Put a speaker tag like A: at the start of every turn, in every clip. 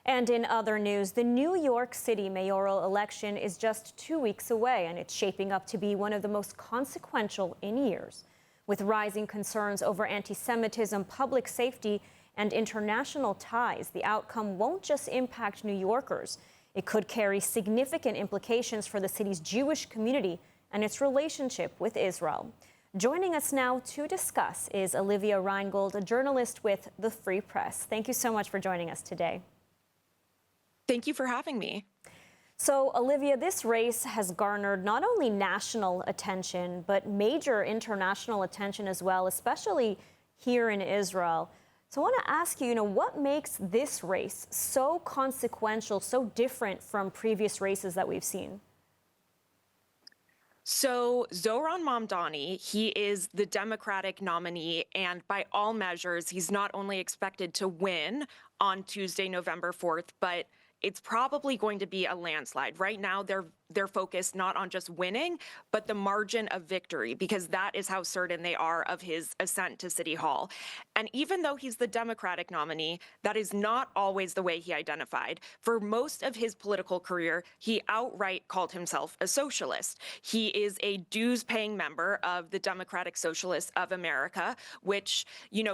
A: And in other news, the New York City mayoral election is just 2 weeks away, and it's shaping up to be one of the most consequential in years. With rising concerns over anti-Semitism, public safety, and international ties, the outcome won't just impact New Yorkers. It could carry significant implications for the city's Jewish community and its relationship with Israel. Joining us now to discuss is Olivia Reingold, a journalist with The Free Press. Thank you so much for joining us today.
B: Thank you for having me.
A: So, Olivia, this race has garnered not only national attention, but major international attention as well, especially here in Israel. So I want to ask you, what makes this race so consequential, so different from previous races that we've seen?
B: So Zohran Mamdani, he is the Democratic nominee, and by all measures, he's not only expected to win on Tuesday, November 4th, but it's probably going to be a landslide. Right now, they're focused not on just winning, but the margin of victory, because that is how certain they are of his ascent to City Hall. And even though he's the Democratic nominee, that is not always the way he identified. For most of his political career, he outright called himself a socialist. He is a dues-paying member of the Democratic Socialists of America, which,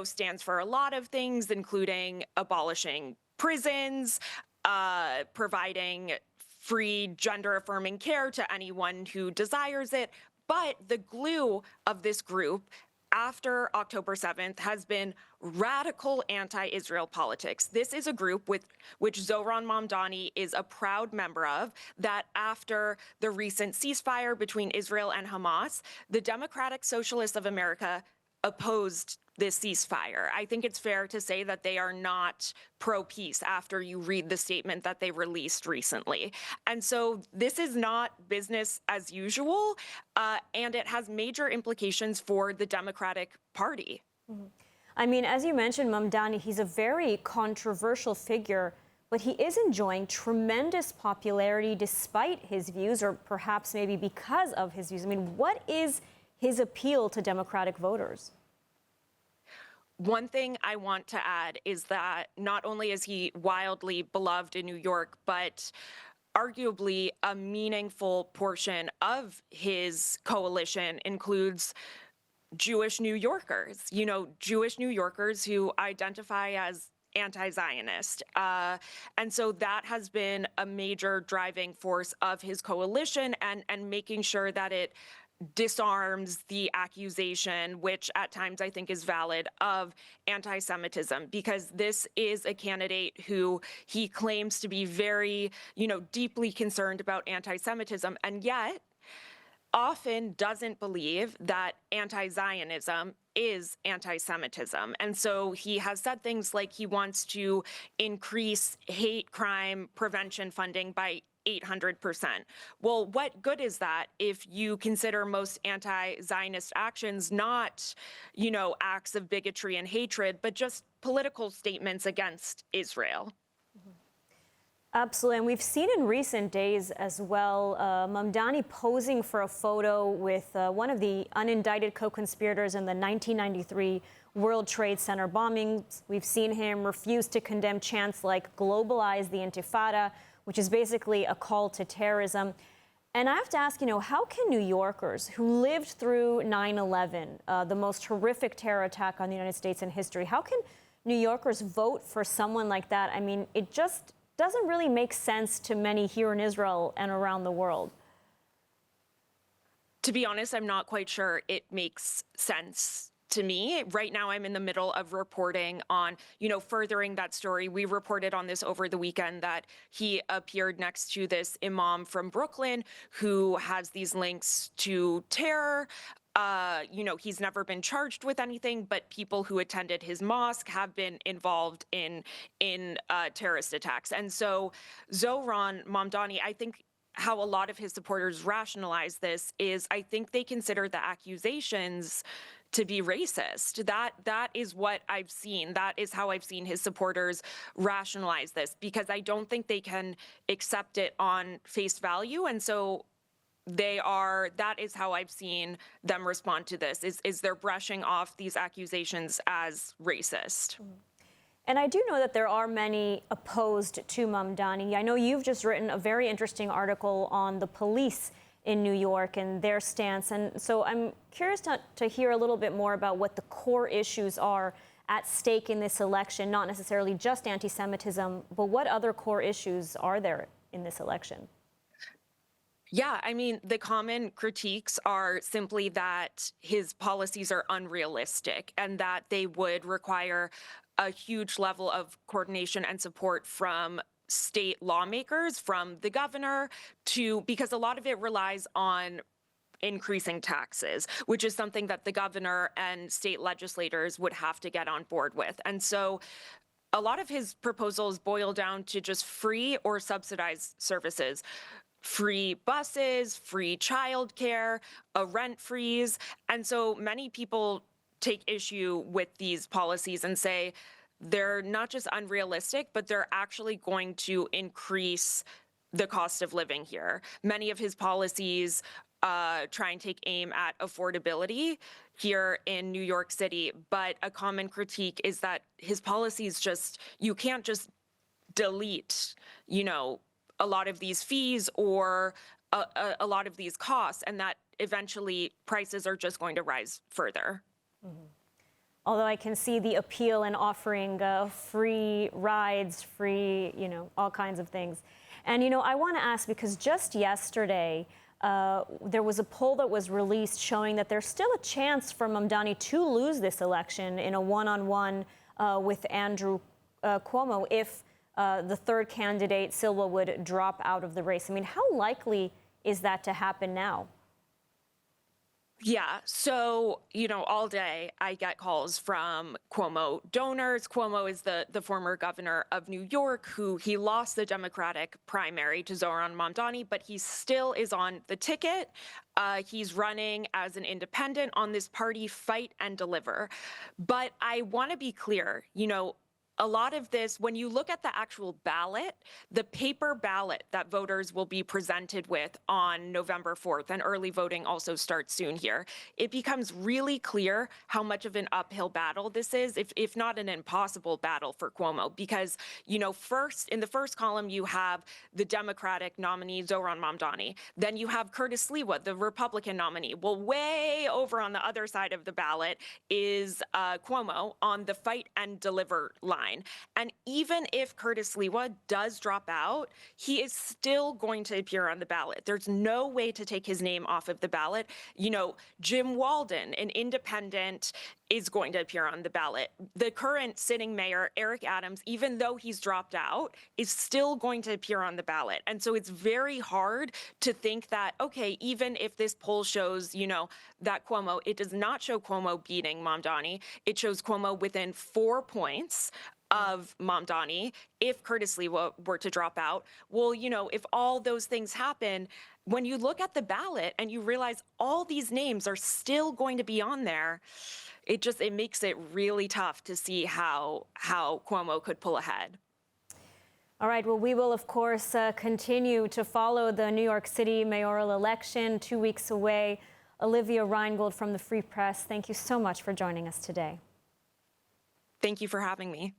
B: stands for a lot of things, including abolishing prisons, providing free gender-affirming care to anyone who desires it. But the glue of this group after October 7th has been radical anti-Israel politics. This is a group with which Zohran Mamdani is a proud member of, that after the recent ceasefire between Israel and Hamas, the Democratic Socialists of America opposed this ceasefire. I think it's fair to say that they are not pro-peace after you read the statement that they released recently. And so this is not business as usual, and it has major implications for the Democratic Party.
A: Mm-hmm. I mean, as you mentioned, Mamdani, he's a very controversial figure, but he is enjoying tremendous popularity despite his views, or perhaps maybe because of his views. I mean, what is his appeal to Democratic voters?
B: One thing I want to add is that not only is he wildly beloved in New York, but arguably a meaningful portion of his coalition includes Jewish New Yorkers, Jewish New Yorkers who identify as anti-Zionist. And so that has been a major driving force of his coalition, and making sure that it disarms the accusation, which at times I think is valid, of anti-Semitism, because this is a candidate who he claims to be very, deeply concerned about anti-Semitism, and yet often doesn't believe that anti-Zionism is anti-Semitism. And so he has said things like he wants to increase hate crime prevention funding by 800%. Well, what good is that if you consider most anti-Zionist actions not, acts of bigotry and hatred, but just political statements against Israel?
A: Absolutely, and we've seen in recent days as well, Mamdani posing for a photo with one of the unindicted co-conspirators in the 1993 World Trade Center bombings. We've seen him refuse to condemn chants like "globalize the Intifada," which is basically a call to terrorism. And I have to ask, how can New Yorkers who lived through 9/11, the most horrific terror attack on the United States in history, how can New Yorkers vote for someone like that? I mean, it just doesn't really make sense to many here in Israel and around the world.
B: To be honest, I'm not quite sure it makes sense to me. Right now, I'm in the middle of reporting on, furthering that story. We reported on this over the weekend that he appeared next to this imam from Brooklyn who has these links to terror. He's never been charged with anything, but people who attended his mosque have been involved in terrorist attacks. And so Zohran Mamdani, I think how a lot of his supporters rationalize this is I think they consider the accusations to be racist. That is what I've seen. That is how I've seen his supporters rationalize this, because I don't think they can accept it on face value. And so that is how I've seen them respond to this, is they're brushing off these accusations as racist.
A: And I do know that there are many opposed to Mamdani. I know you've just written a very interesting article on the police in New York and their stance. And so I'm curious to hear a little bit more about what the core issues are at stake in this election, not necessarily just anti-Semitism, but what other core issues are there in this election?
B: Yeah, I mean, the common critiques are simply that his policies are unrealistic and that they would require a huge level of coordination and support from state lawmakers, from the governor to, because a lot of it relies on increasing taxes, which is something that the governor and state legislators would have to get on board with. And so a lot of his proposals boil down to just free or subsidized services, free buses, free childcare, a rent freeze. And so many people take issue with these policies and say they're not just unrealistic, but they're actually going to increase the cost of living here. Many of his policies try and take aim at affordability here in New York City, but a common critique is that his policies just, you can't just delete, a lot of these fees or a lot of these costs, and that eventually prices are just going to rise further.
A: Although I can see the appeal in offering free rides, free, all kinds of things. And, I want to ask, because just yesterday, there was a poll that was released showing that there's still a chance for Mamdani to lose this election in a one-on-one with Andrew Cuomo if the third candidate, Silva, would drop out of the race. I mean, how likely is that to happen now?
B: Yeah. So, all day I get calls from Cuomo donors. Cuomo is the former governor of New York, who he lost the Democratic primary to Zohran Mamdani, but he still is on the ticket. He's running as an independent on this party, Fight and Deliver. But I want to be clear, a lot of this, when you look at the actual ballot, the paper ballot that voters will be presented with on November 4th, and early voting also starts soon here, it becomes really clear how much of an uphill battle this is, if not an impossible battle for Cuomo. Because, first, in the first column, you have the Democratic nominee, Zohran Mamdani. Then you have Curtis Lewa, the Republican nominee. Well, way over on the other side of the ballot is Cuomo on the Fight and Deliver line. And even if Curtis Lewa does drop out, he is still going to appear on the ballot. There's no way to take his name off of the ballot. Jim Walden, an independent, is going to appear on the ballot. The current sitting mayor, Eric Adams, even though he's dropped out, is still going to appear on the ballot. And so it's very hard to think that, okay, even if this poll shows, that Cuomo, it does not show Cuomo beating Mamdani. It shows Cuomo within 4 points of Mamdani if Curtis Lewa were to drop out. Well, if all those things happen, when you look at the ballot and you realize all these names are still going to be on there, it makes it really tough to see how Cuomo could pull ahead.
A: All right. Well, we will, of course, continue to follow the New York City mayoral election 2 weeks away. Olivia Reingold from the Free Press, thank you so much for joining us today.
B: Thank you for having me.